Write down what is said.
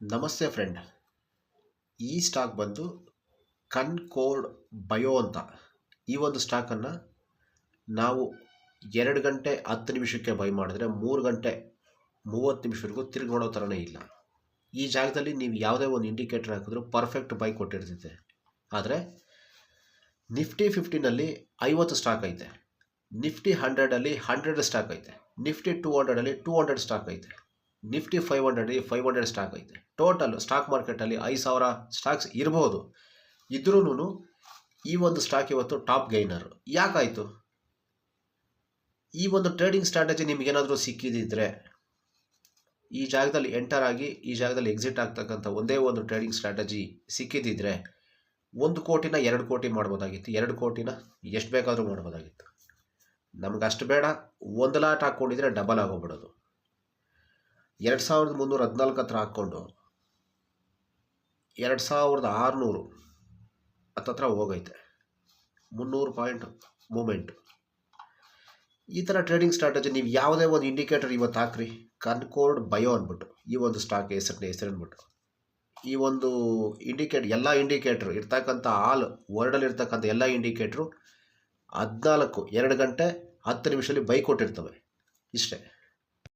ನಮಸ್ತೆ ಫ್ರೆಂಡ್. ಈ ಸ್ಟಾಕ್ ಬಂದು ಕನ್ಕೋರ್ಡ್ ಬಯೋ ಅಂತ. ಈ ಒಂದು ಸ್ಟಾಕನ್ನು ನಾವು 2 ಗಂಟೆ 10 ನಿಮಿಷಕ್ಕೆ ಬೈ ಮಾಡಿದ್ರೆ 3 ಗಂಟೆ 30 ನಿಮಿಷವರೆಗೂ ತಿರುಗಿ ನೋಡೋ ಥರನೇ ಇಲ್ಲ. ಈ ಜಾಗದಲ್ಲಿ ನೀವು ಯಾವುದೇ ಒಂದು ಇಂಡಿಕೇಟರ್ ಹಾಕಿದ್ರೂ ಪರ್ಫೆಕ್ಟ್ ಬೈ ಕೊಟ್ಟಿರ್ತೈತೆ. ಆದರೆ ನಿಫ್ಟಿ 50ನಲ್ಲಿ 50 ಸ್ಟಾಕ್ ಐತೆ, ನಿಫ್ಟಿ 100ಅಲ್ಲಿ 100 ಸ್ಟಾಕ್ ಐತೆ, ನಿಫ್ಟಿ 200ಅಲ್ಲಿ 200 ಸ್ಟಾಕ್ ಐತೆ, ನಿಫ್ಟಿ 500 500 ಸ್ಟಾಕ್ ಐತೆ. ಟೋಟಲ್ ಸ್ಟಾಕ್ ಮಾರ್ಕೆಟಲ್ಲಿ 5,000 ಸ್ಟಾಕ್ಸ್ ಇರ್ಬೋದು. ಇದ್ರೂ ಈ ಒಂದು ಸ್ಟಾಕ್ ಇವತ್ತು ಟಾಪ್ ಗೈನರ್ ಯಾಕಾಯಿತು? ಈ ಒಂದು ಟ್ರೇಡಿಂಗ್ ಸ್ಟ್ರಾಟಜಿ ನಿಮಗೇನಾದರೂ ಸಿಕ್ಕಿದಿದ್ರೆ, ಈ ಜಾಗದಲ್ಲಿ ಎಂಟರ್ ಆಗಿ ಈ ಜಾಗದಲ್ಲಿ ಎಕ್ಸಿಟ್ ಆಗ್ತಕ್ಕಂಥ ಒಂದೇ ಒಂದು ಟ್ರೇಡಿಂಗ್ ಸ್ಟ್ರಾಟಜಿ ಸಿಕ್ಕಿದಿದ್ರೆ 1 ಕೋಟಿನ 2 ಕೋಟಿ ಮಾಡ್ಬೋದಾಗಿತ್ತು, 2 ಕೋಟಿನ ಎಷ್ಟು ಬೇಕಾದರೂ ಮಾಡ್ಬೋದಾಗಿತ್ತು. ನಮ್ಗೆ ಅಷ್ಟು ಬೇಡ. 1 ಲಾಟ್ ಹಾಕ್ಕೊಂಡಿದ್ರೆ ಡಬಲ್ ಆಗೋಗ್ಬಿಡೋದು. 2314 ಹತ್ರ ಹಾಕ್ಕೊಂಡು 2600 ಹತ್ತತ್ರ ಹೋಗೈತೆ. 300 ಪಾಯಿಂಟ್ ಮೂಮೆಂಟ್. ಈ ಥರ ಟ್ರೇಡಿಂಗ್ ಸ್ಟ್ರಾಟಜಿ ನೀವು ಯಾವುದೇ ಒಂದು ಇಂಡಿಕೇಟರ್ ಇವತ್ತು ಹಾಕ್ರಿ, ಕನ್ಕೋರ್ಡ್ ಬಯೋ ಅಂದ್ಬಿಟ್ಟು ಈ ಒಂದು ಸ್ಟಾಕ್ ಹೆಸರು ಅಂದ್ಬಿಟ್ಟು ಈ ಒಂದು ಎಲ್ಲ ಇಂಡಿಕೇಟ್ರು ಇರ್ತಕ್ಕಂಥ ವರ್ಲ್ಡಲ್ಲಿ ಇರ್ತಕ್ಕಂಥ ಎಲ್ಲ ಇಂಡಿಕೇಟ್ರು 2 ಗಂಟೆ 10 ನಿಮಿಷದಲ್ಲಿ ಬೈ ಕೊಟ್ಟಿರ್ತವೆ. ಇಷ್ಟೇ.